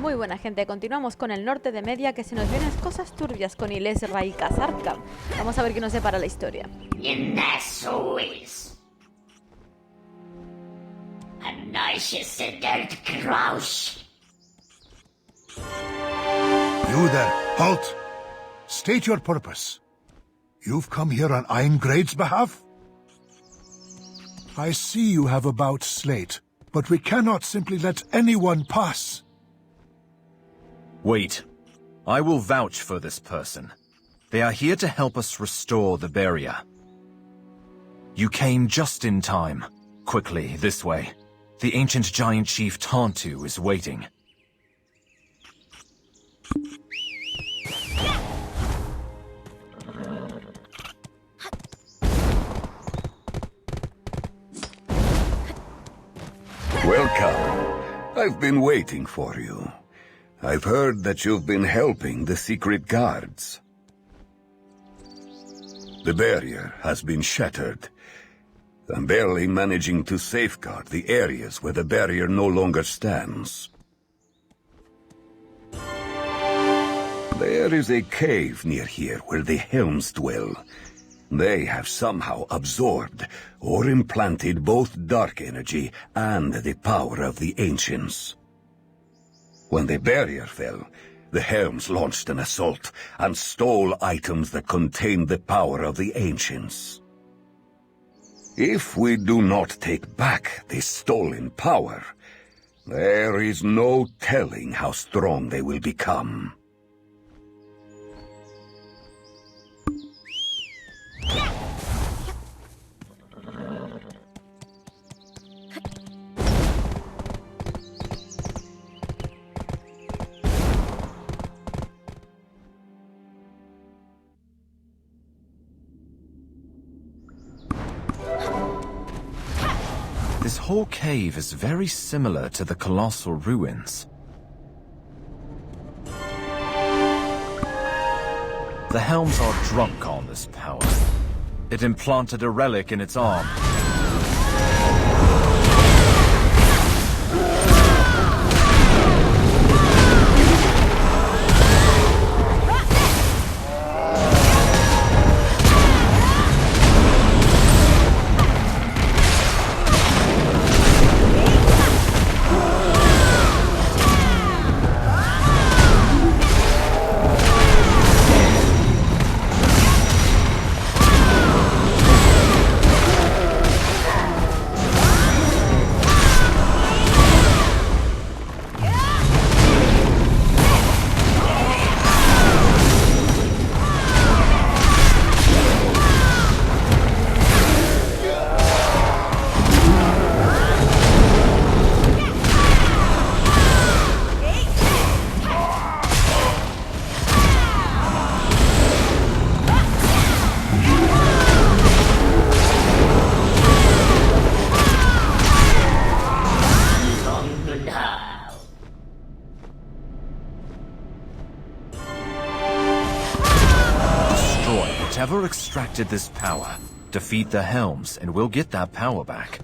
Muy buena gente, continuamos con el norte de Media, que se nos vienen cosas turbias con Ilezra y Kzarka. Vamos a ver qué nos separa la historia. You there, halt! State your purpose. You've come here on Eingrade's behalf? I see you have a bout slate, but we cannot simply let anyone pass. Wait. I will vouch for this person. They are here to help us restore the barrier. You came just in time. Quickly, this way. The ancient giant chief Tantu is waiting. Welcome. I've been waiting for you. I've heard that you've been helping the secret guards. The barrier has been shattered. I'm barely managing to safeguard the areas where the barrier no longer stands. There is a cave near here where the Helms dwell. They have somehow absorbed or implanted both dark energy and the power of the Ancients. When the barrier fell, the Helms launched an assault and stole items that contained the power of the Ancients. If we do not take back this stolen power, there is no telling how strong they will become. This whole cave is very similar to the colossal ruins. The Helms are drunk on this power. It implanted a relic in its arm. Whoever extracted this power, defeat the Helms, and we'll get that power back.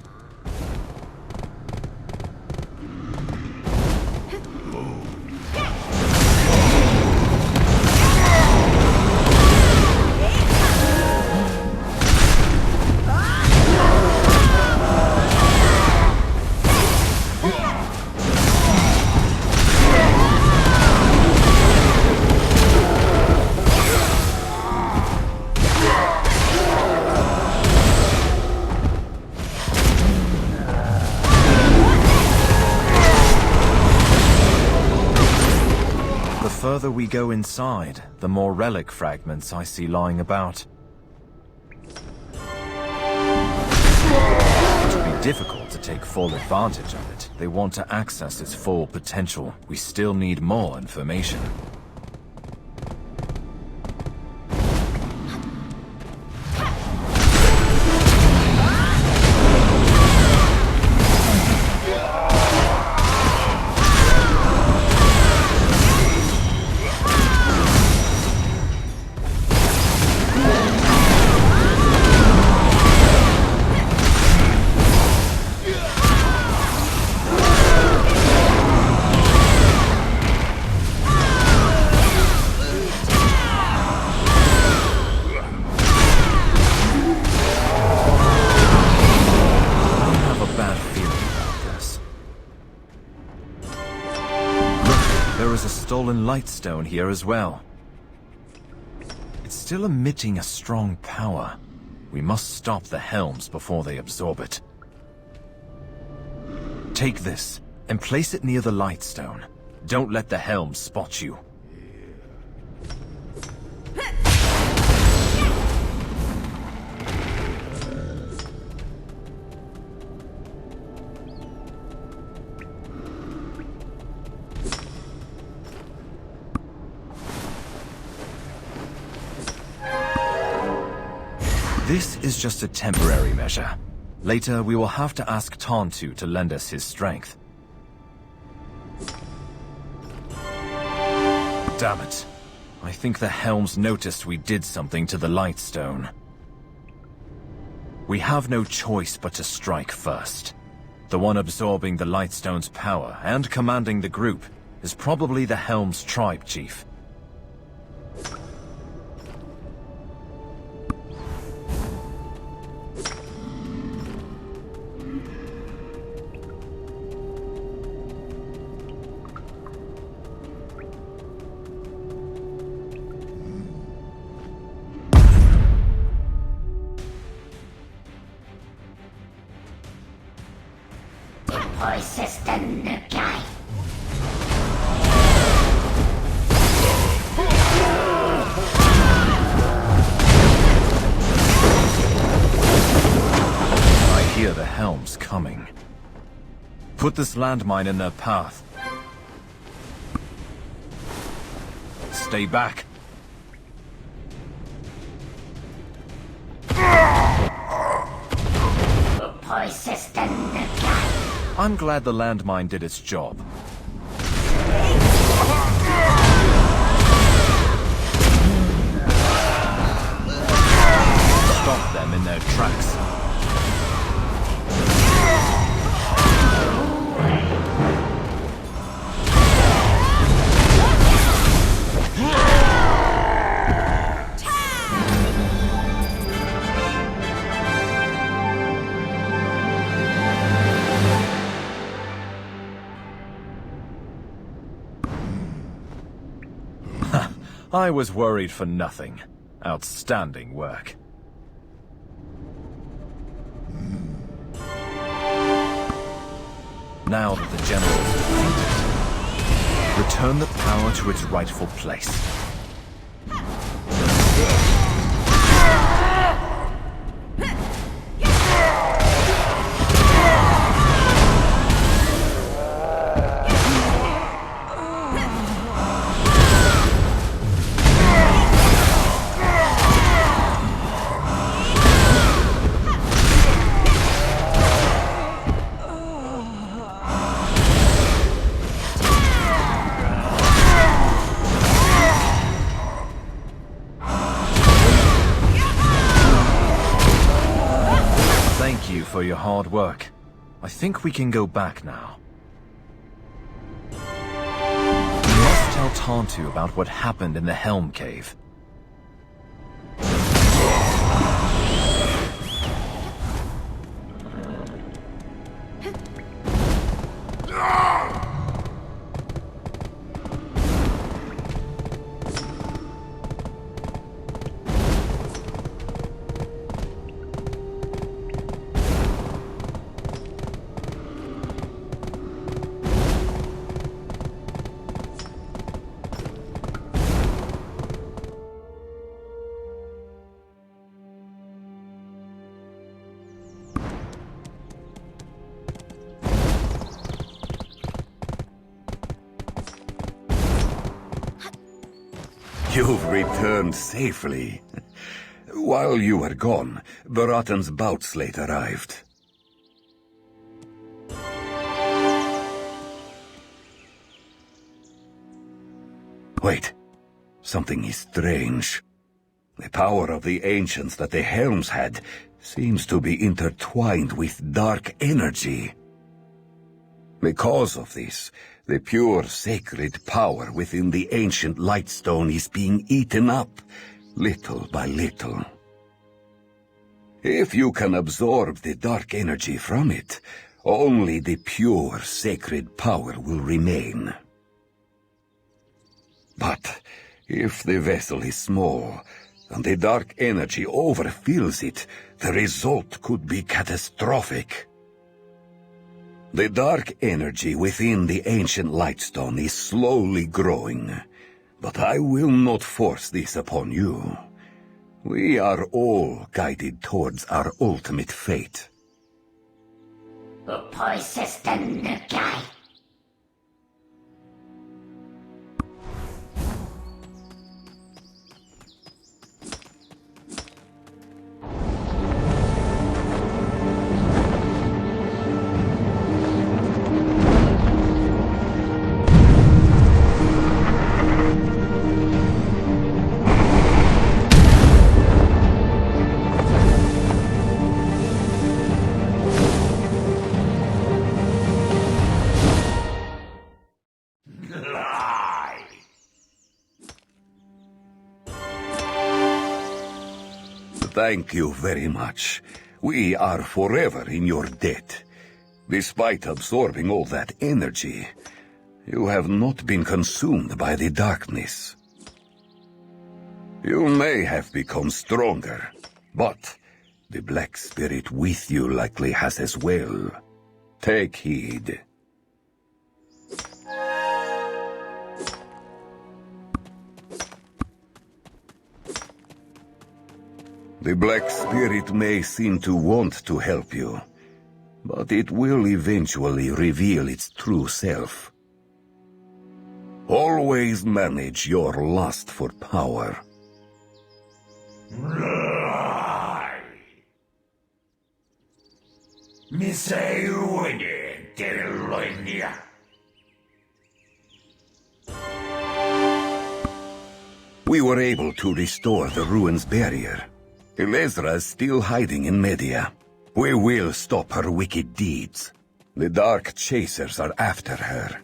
The further we go inside, the more relic fragments I see lying about. It will be difficult to take full advantage of it. They want to access its full potential. We still need more information. stolen lightstone here as well. It's still emitting a strong power. We must stop the helms before they absorb it. Take this, and place it near the lightstone. Don't let the helms spot you. This is just a temporary measure. Later, we will have to ask Tantu to lend us his strength. Damn it. I think the helms noticed we did something to the lightstone. We have no choice but to strike first. The one absorbing the lightstone's power and commanding the group is probably the helm's tribe chief. I hear the helms coming. Put this landmine in their path. Stay back. I'm glad the landmine did its job. Stop them in their tracks. I was worried for nothing. Outstanding work. Now that the general is defeated, return the power to its rightful place. For your hard work. I think we can go back now. We must tell Tantu about what happened in the Helm Cave. You've returned safely. While you were gone, Baratan's boutslate arrived. Wait. Something is strange. The power of the ancients that the Helms had seems to be intertwined with dark energy. Because of this, the pure sacred power within the ancient Lightstone is being eaten up, little by little. If you can absorb the dark energy from it, only the pure sacred power will remain. But if the vessel is small, and the dark energy overfills it, the result could be catastrophic. The dark energy within the ancient lightstone is slowly growing, but I will not force this upon you. We are all guided towards our ultimate fate. Thank you very much. We are forever in your debt. Despite absorbing all that energy, you have not been consumed by the darkness. You may have become stronger, but the Black Spirit with you likely has as well. Take heed. The Black Spirit may seem to want to help you, but it will eventually reveal its true self. Always manage your lust for power. We were able to restore the ruins barrier. Ilezra is still hiding in Media. We will stop her wicked deeds. The Dark Chasers are after her.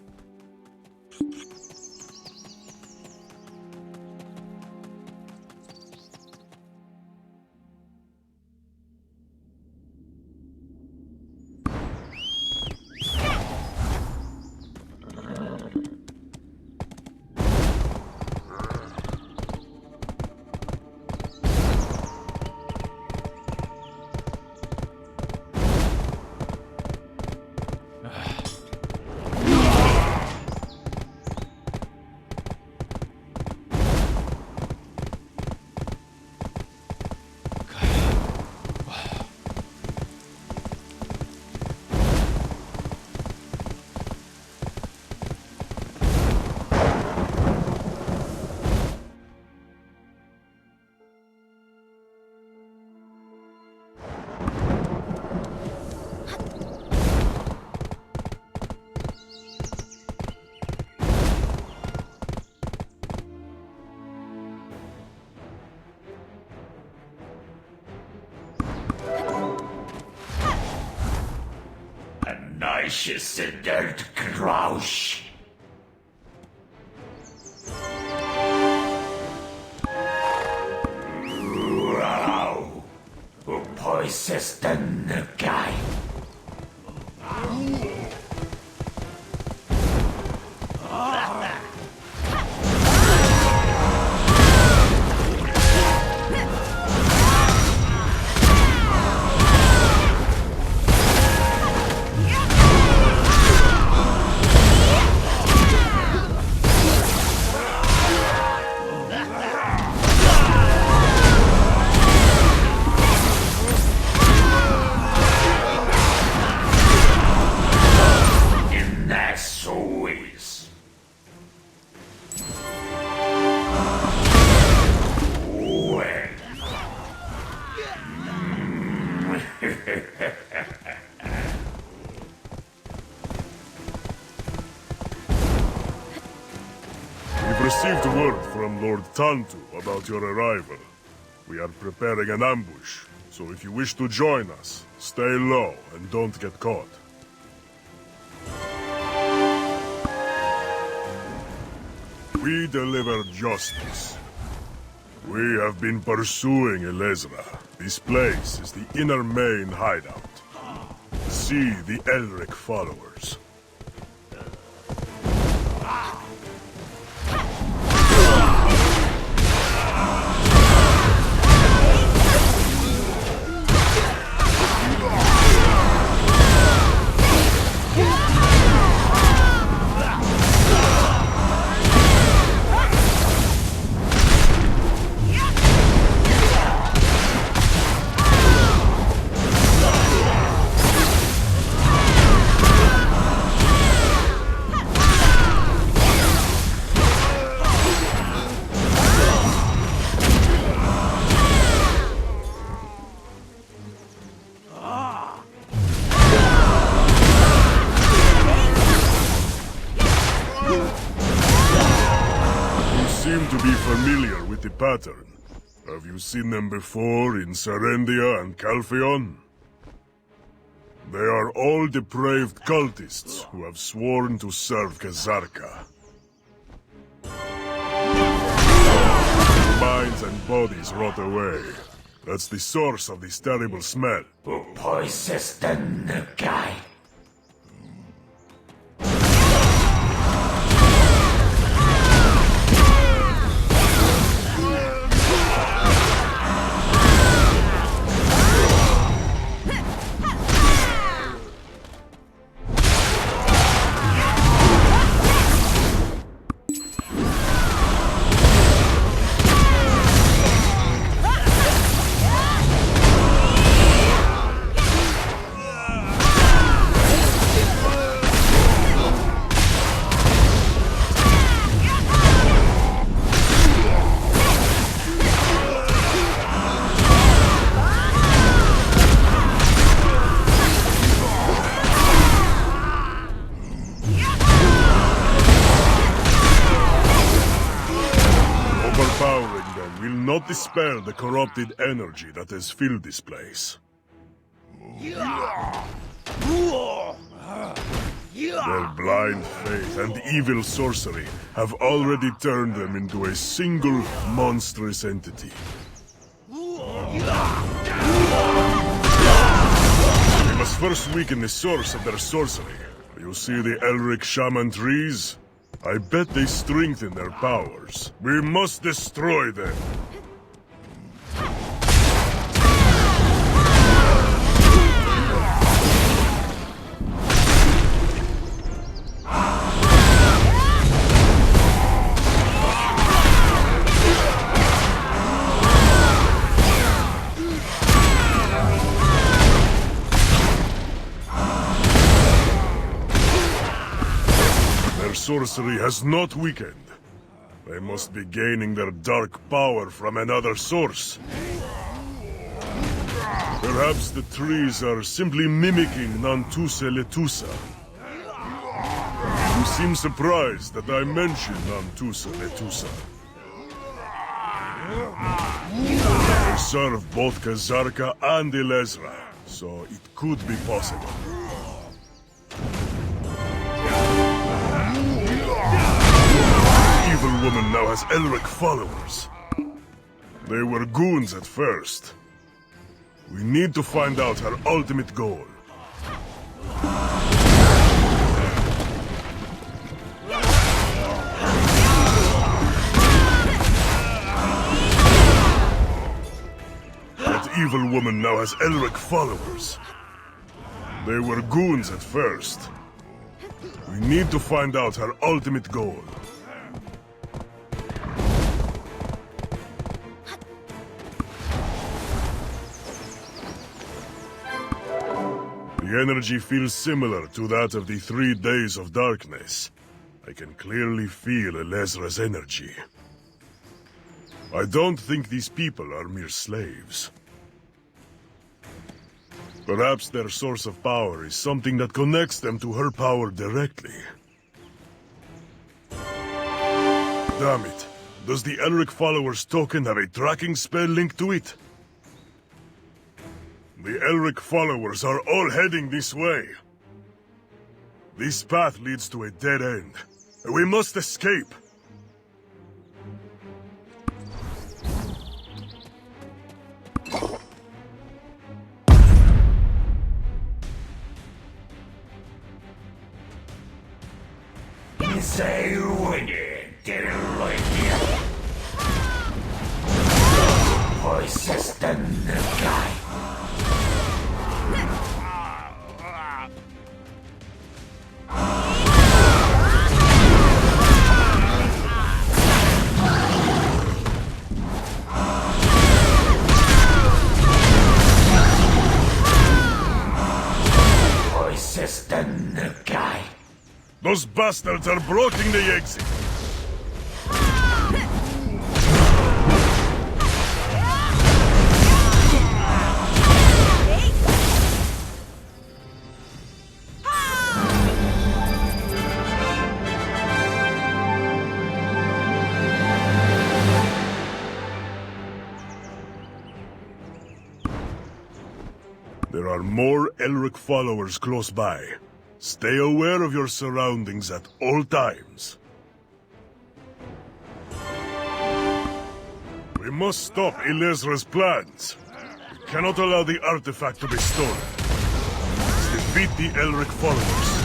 Gesedert Grausch. Wow. Poisesten guy. Received word from Lord Tantu about your arrival. We are preparing an ambush, so if you wish to join us, stay low and don't get caught. We deliver justice. We have been pursuing Ilezra. This place is the inner main hideout. See the Elric followers. the pattern. Have you seen them before in Serendia and Calpheon? They are all depraved cultists who have sworn to serve Kzarka. Their minds and bodies rot away. That's the source of this terrible smell. Who poisons the guy? Overpowering them will not dispel the corrupted energy that has filled this place. Their blind faith and evil sorcery have already turned them into a single monstrous entity. We must first weaken the source of their sorcery. You see the Elric shaman trees? I bet they strengthen their powers. We must destroy them. Sorcery has not weakened. They must be gaining their dark power from another source. Perhaps the trees are simply mimicking Nantusa Letusa. You seem surprised that I mentioned Nantusa Letusa. They serve both Kzarka and Ilezra, so it could be possible. The evil woman now has Elric followers. They were goons at first. We need to find out her ultimate goal. That evil woman now has Elric followers. They were goons at first. We need to find out her ultimate goal. The energy feels similar to that of the 3 days of darkness. I can clearly feel Ilezra's energy. I don't think these people are mere slaves. Perhaps their source of power is something that connects them to her power directly. Damn it. Does the Elric Followers token have a tracking spell linked to it? The Elric Followers are all heading this way. This path leads to a dead end. We must escape. Say when you didn't like it. Voices the guy. Voices the guy. Those bastards are blocking the exit. There are more Elric followers close by. Stay aware of your surroundings at all times. We must stop Ilezra's plans. We cannot allow the artifact to be stolen. Let's defeat the Elric followers.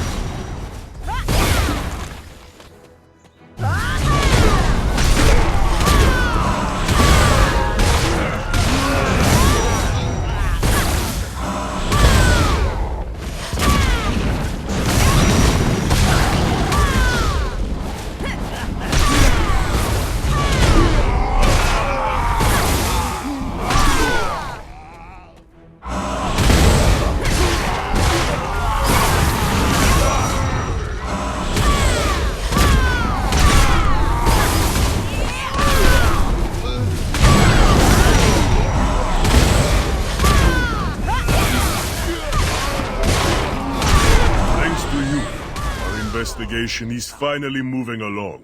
Investigation is finally moving along.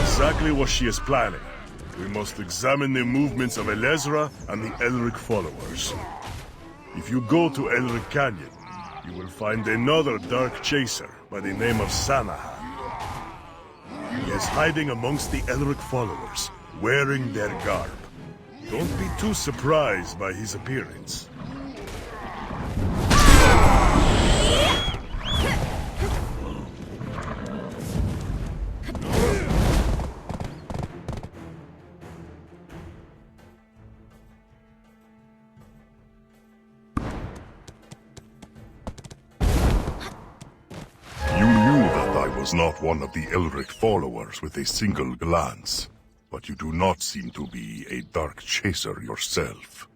Exactly what she is planning. We must examine the movements of Ilezra and the Elric followers. If you go to Elric Canyon, you will find another Dark Chaser by the name of Sanahan. He is hiding amongst the Elric followers, wearing their garb. Don't be too surprised by his appearance. Not one of the Elric followers with a single glance, but you do not seem to be a Dark Chaser yourself.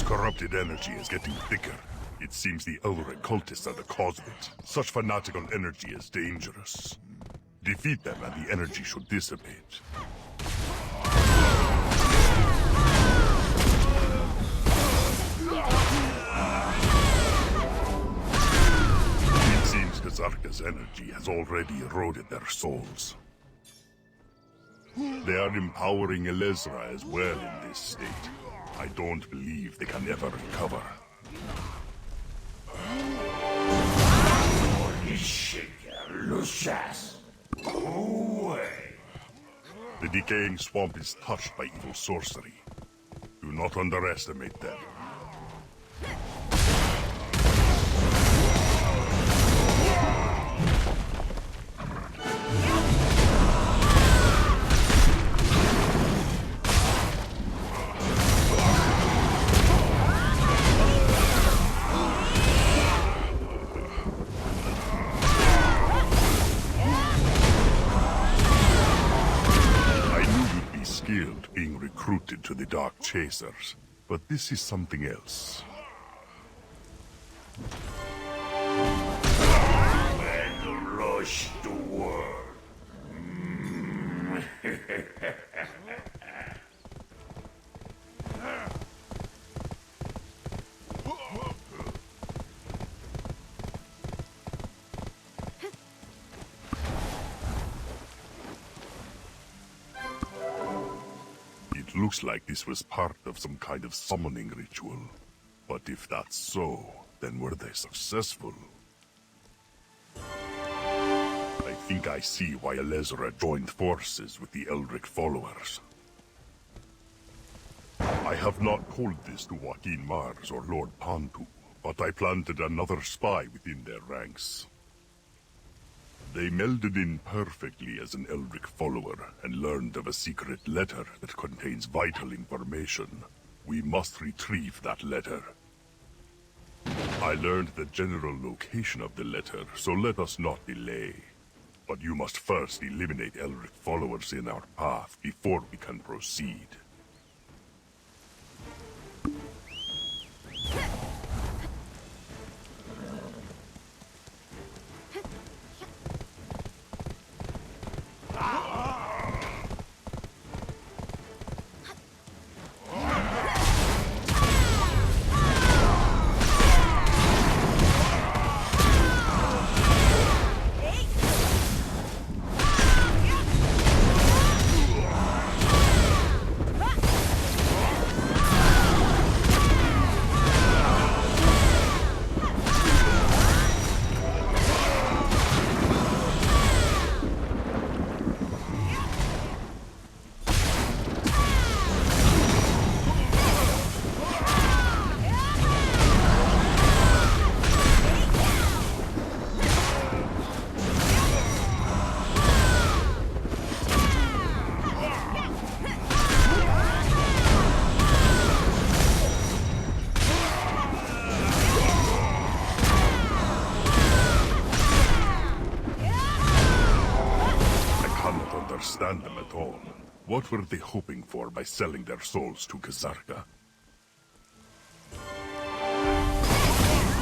Corrupted energy is getting thicker. It seems the Elric cultists are the cause of it. Such fanatical energy is dangerous. Defeat them and the energy should dissipate. It seems Kzarka's energy has already eroded their souls. They are empowering Ilezra as well in this state. I don't believe they can ever recover. Holy shit, Lucius. Away. The decaying swamp is touched by evil sorcery. Do not underestimate them. Being recruited to the Dark Chasers, but this is something else. And rush the world. It looks like this was part of some kind of summoning ritual. But if that's so, then were they successful? I think I see why Ilezra joined forces with the Elric followers. I have not told this to Joaquin Mars or Lord Pantu, but I planted another spy within their ranks. They melded in perfectly as an Elric follower and learned of a secret letter that contains vital information. We must retrieve that letter. I learned the general location of the letter, so let us not delay. But you must first eliminate Elric followers in our path before we can proceed. Understand them at all. What were they hoping for by selling their souls to Kzarka?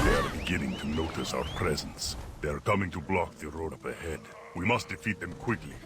They are beginning to notice our presence. They are coming to block the road up ahead. We must defeat them quickly.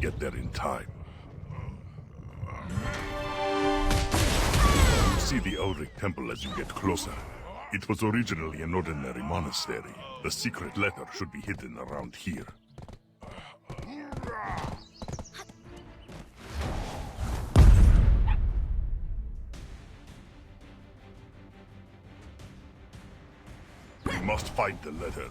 Get there in time. You see the Elric temple as you get closer. It was originally an ordinary monastery. The secret letter should be hidden around here. We must find the letter.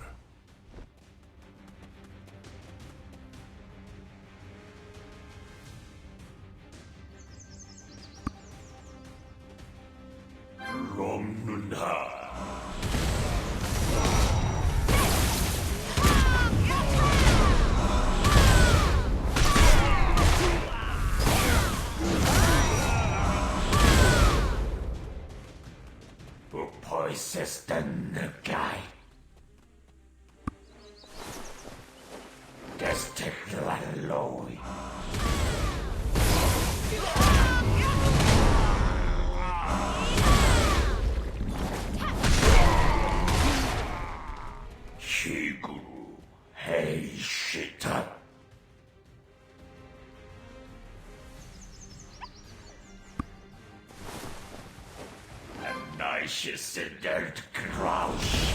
Sedert Krausch.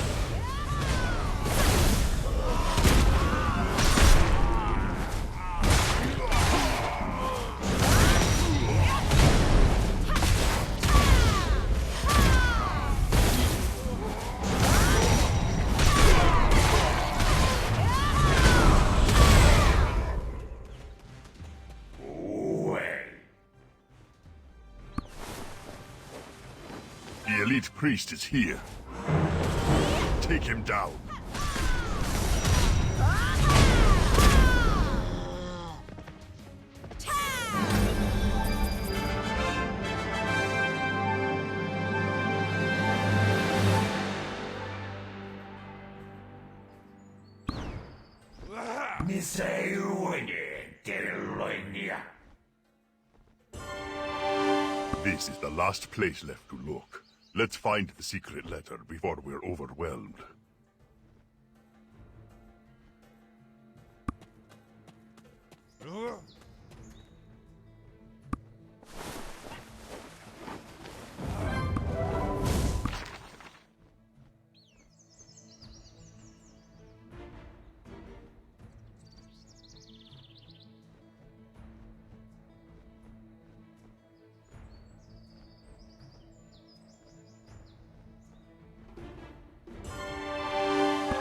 The elite priest is here. Take him down. This is the last place left to look. Let's find the secret letter before we're overwhelmed.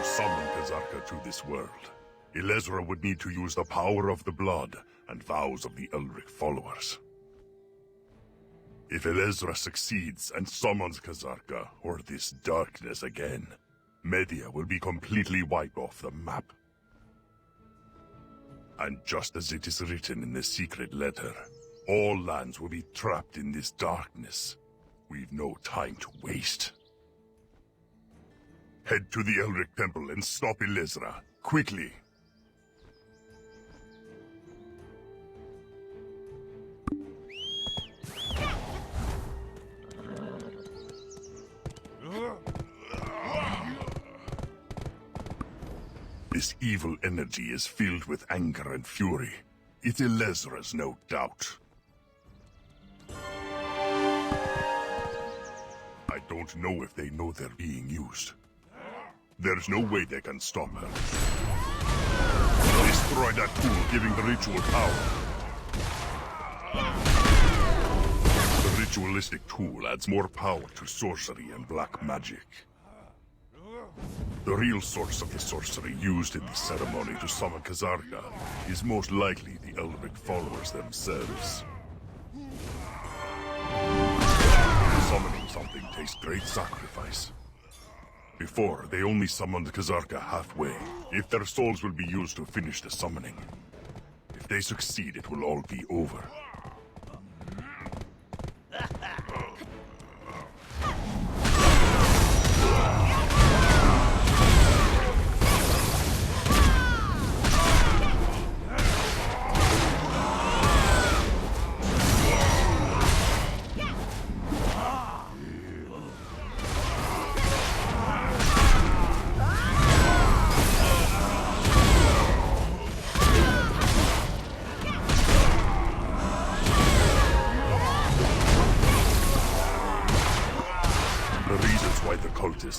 Summon Kzarka to this world, Ilezra would need to use the power of the blood and vows of the Elric followers. If Ilezra succeeds and summons Kzarka, or this darkness again, Media will be completely wiped off the map. And just as it is written in the secret letter, all lands will be trapped in this darkness. We've no time to waste. Head to the Elric Temple and stop Ilezra, quickly. This evil energy is filled with anger and fury. It's Ilezra's, no doubt. I don't know if they know they're being used. There's no way they can stop her. Destroy that tool giving the ritual power. The ritualistic tool adds more power to sorcery and black magic. The real source of the sorcery used in the ceremony to summon Kzarka is most likely the Elric followers themselves. Summoning something takes great sacrifice. Before, they only summoned Kzarka halfway. If their souls will be used to finish the summoning. If they succeed, it will all be over.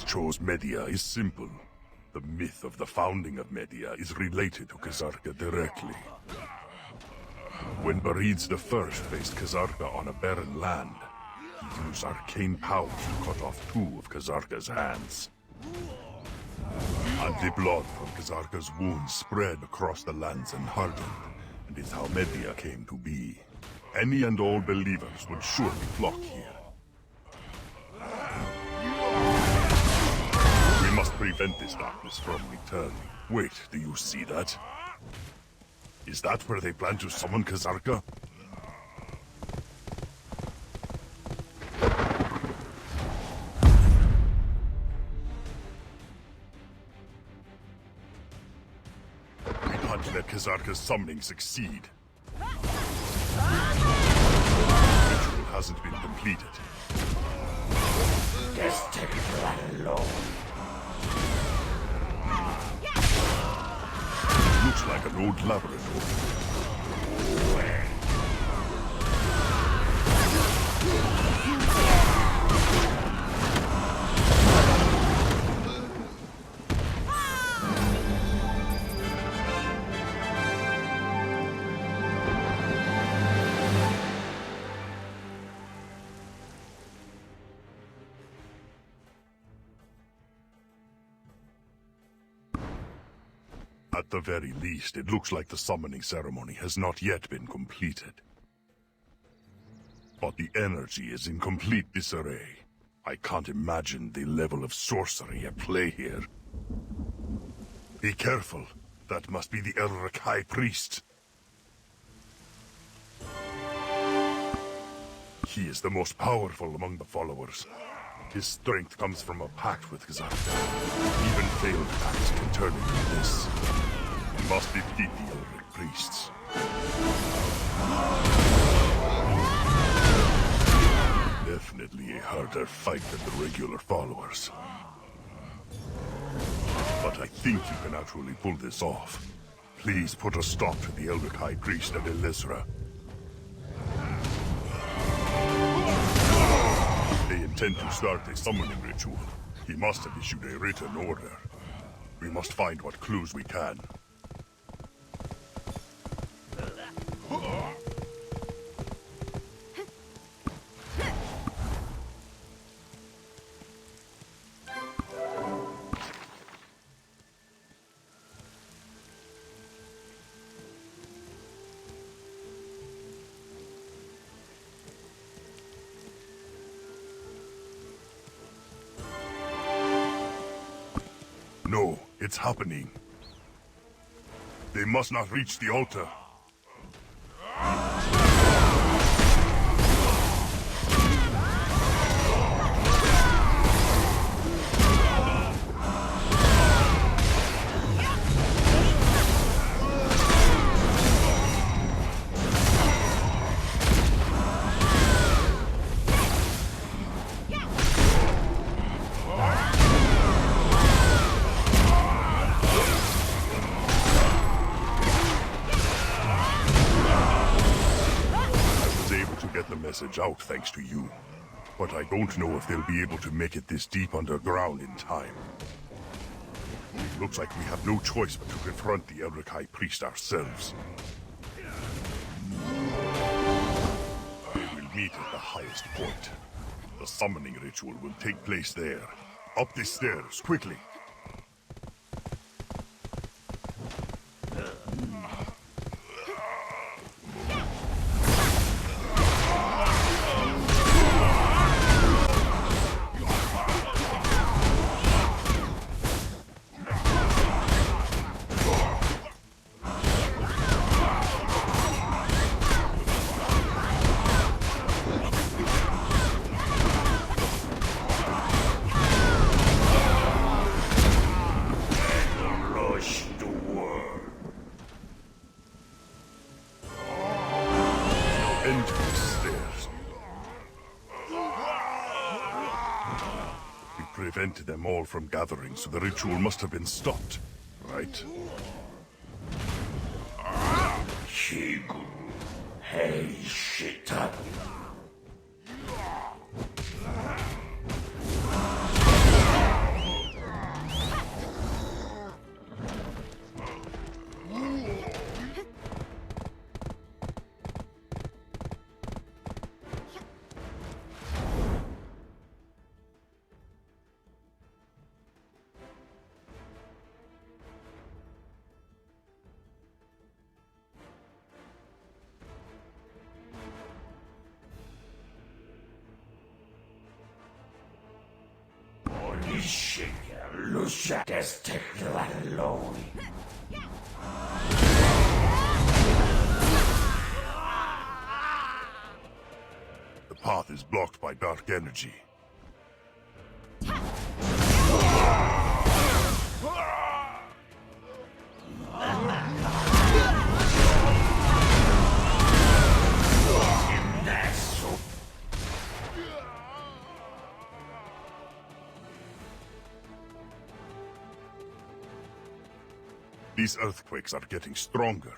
Chose Media is simple. The myth of the founding of Media is related to Kzarka directly. When Barids I faced Kzarka on a barren land, he used arcane power to cut off 2 of Kzarka's hands. And the blood from Kzarka's wounds spread across the lands and hardened, and is how Media came to be. Any and all believers would surely flock here. We must prevent this darkness from returning. Wait, do you see that? Is that where they plan to summon Kzarka? We can't let Kzarka's summoning succeed. The ritual hasn't been completed. Just take that alone. Looks like an old laboratory. At the very least, it looks like the summoning ceremony has not yet been completed. But the energy is in complete disarray. I can't imagine the level of sorcery at play here. Be careful. That must be the Elric High Priest. He is the most powerful among the followers. His strength comes from a pact with Kzarka. Even failed pacts can turn into this. We must defeat the Elric priests. Definitely a harder fight than the regular followers. But I think you can actually pull this off. Please put a stop to the Elric High Priest and Ilezra. They intend to start a summoning ritual. He must have issued a written order. We must find what clues we can. No, it's happening. They must not reach the altar. Message out thanks to you. But I don't know if they'll be able to make it this deep underground in time. Looks like we have no choice but to confront the Elric High Priest ourselves. We will meet at the highest point. The summoning ritual will take place there. Up the stairs, quickly! Prevented them all from gathering, so the ritual must have been stopped, right? Hey, shit up. The path is blocked by dark energy. These earthquakes are getting stronger.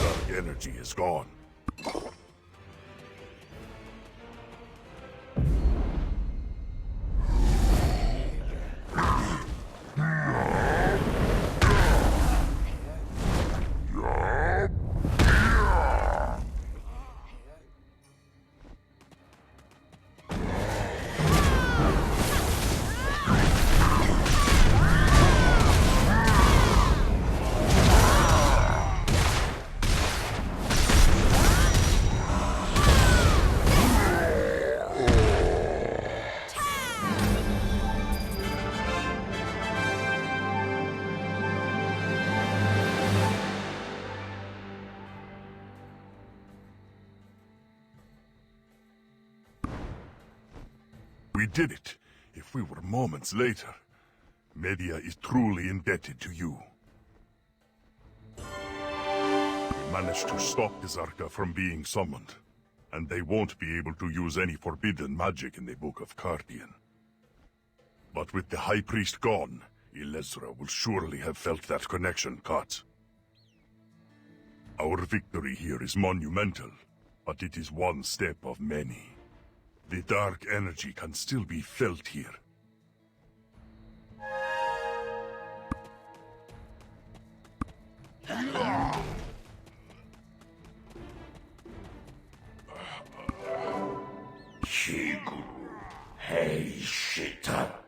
Dark energy is gone. We did it. If we were moments later, Media is truly indebted to you. We managed to stop Kzarka from being summoned, and they won't be able to use any forbidden magic in the Book of Cardian. But with the High Priest gone, Ilezra will surely have felt that connection cut. Our victory here is monumental, but it is one step of many. The dark energy can still be felt here. Shigu. Hey, shit up.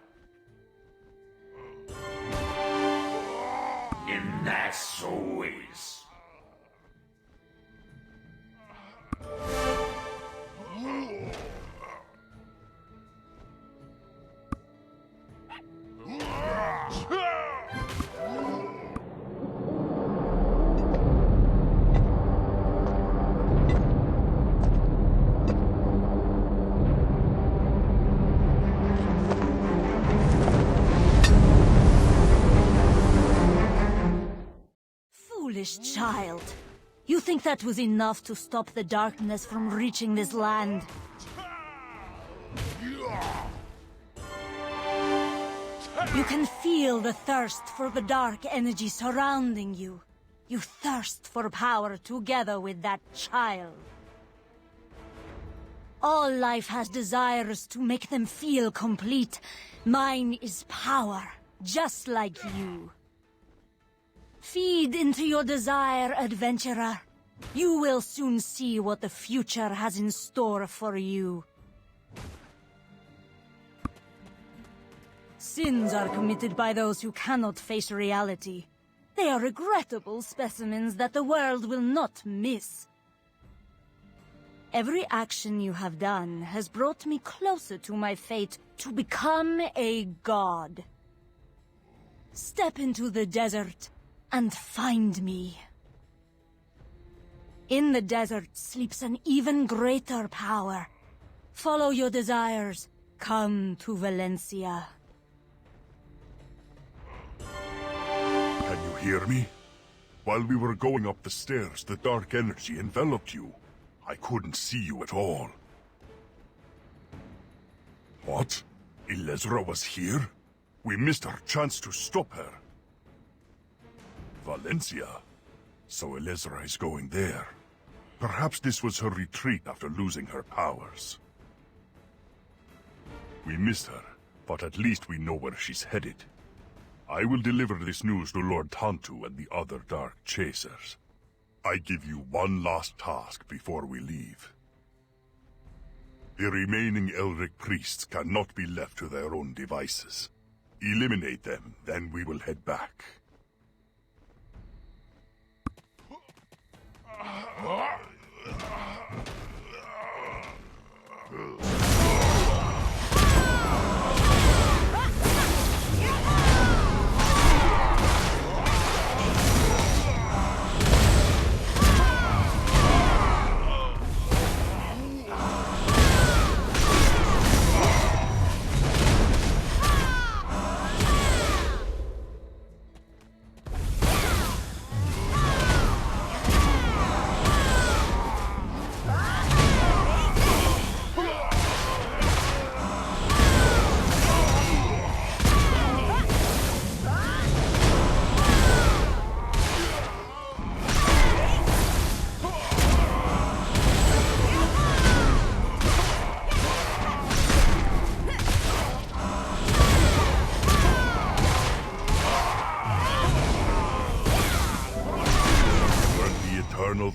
In that so is. Foolish child. You think that was enough to stop the darkness from reaching this land? You can feel the thirst for the dark energy surrounding you. You thirst for power together with that child. All life has desires to make them feel complete. Mine is power, just like you. Feed into your desire, adventurer. You will soon see what the future has in store for you. Sins are committed by those who cannot face reality. They are regrettable specimens that the world will not miss. Every action you have done has brought me closer to my fate to become a god. Step into the desert and find me. In the desert sleeps an even greater power. Follow your desires. Come to Valencia. Can you hear me? While we were going up the stairs, the dark energy enveloped you. I couldn't see you at all. What? Ilezra was here? We missed our chance to stop her. Valencia? So Ilezra is going there. Perhaps this was her retreat after losing her powers. We missed her, but at least we know where she's headed. I will deliver this news to Lord Tantu and the other Dark Chasers. I give you one last task before we leave. The remaining Elric priests cannot be left to their own devices. Eliminate them, then we will head back.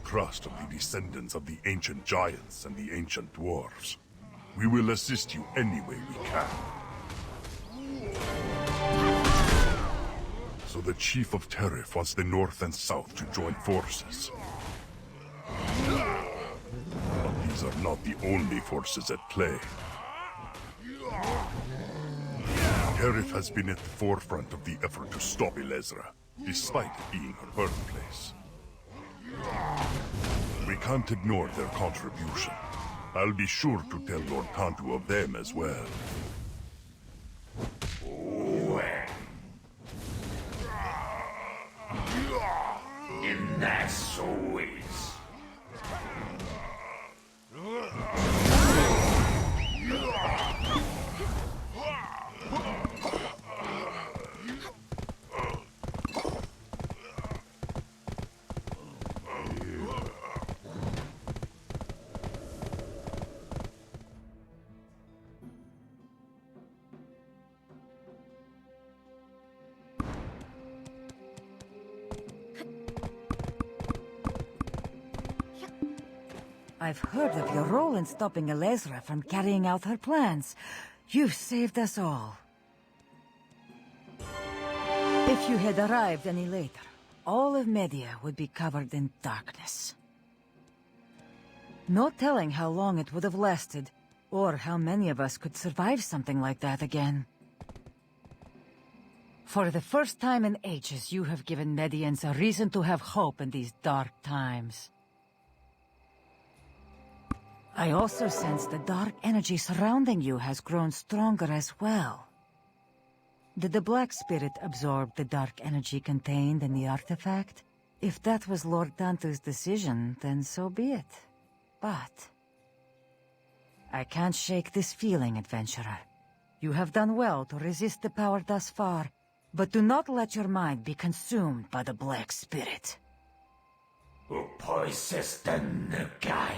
Trust of the descendants of the ancient giants and the ancient dwarves. We will assist you any way we can. So the Chief of Terif wants the North and South to join forces. But these are not the only forces at play. Terif has been at the forefront of the effort to stop Ilezra, despite it being her birthplace. We can't ignore their contribution, I'll be sure to tell Lord Cantu of them as well. And that's always. I've heard of your role in stopping Ilezra from carrying out her plans. You've saved us all. If you had arrived any later, all of Media would be covered in darkness. No telling how long it would have lasted, or how many of us could survive something like that again. For the first time in ages, you have given Medians a reason to have hope in these dark times. I also sense the dark energy surrounding you has grown stronger as well. Did the Black Spirit absorb the dark energy contained in the artifact? If that was Lord Tantu's decision, then so be it. But I can't shake this feeling, adventurer. You have done well to resist the power thus far, but do not let your mind be consumed by the Black Spirit. Guy.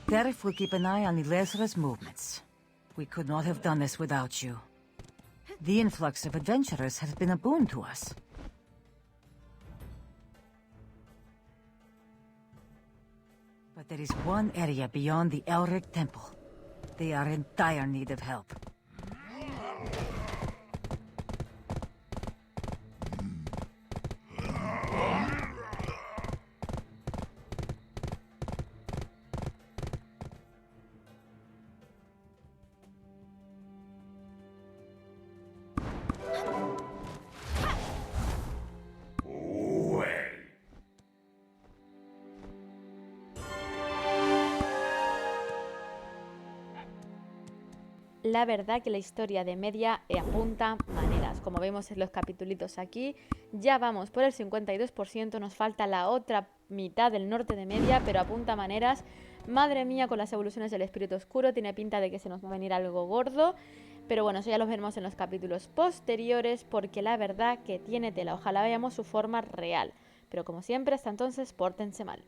Derif will keep an eye on Ilezra's movements. We could not have done this without you. The influx of adventurers has been a boon to us. But there is one area beyond the Elric Temple. They are in dire need of help. La verdad que la historia de Media apunta maneras. Como vemos en los capitulitos aquí, ya vamos por el 52%, nos falta la otra mitad del norte de Media, pero apunta maneras. Madre mía, con las evoluciones del espíritu oscuro, tiene pinta de que se nos va a venir algo gordo. Pero bueno, eso ya lo veremos en los capítulos posteriores, porque la verdad que tiene tela. Ojalá veamos su forma real. Pero como siempre, hasta entonces, pórtense mal.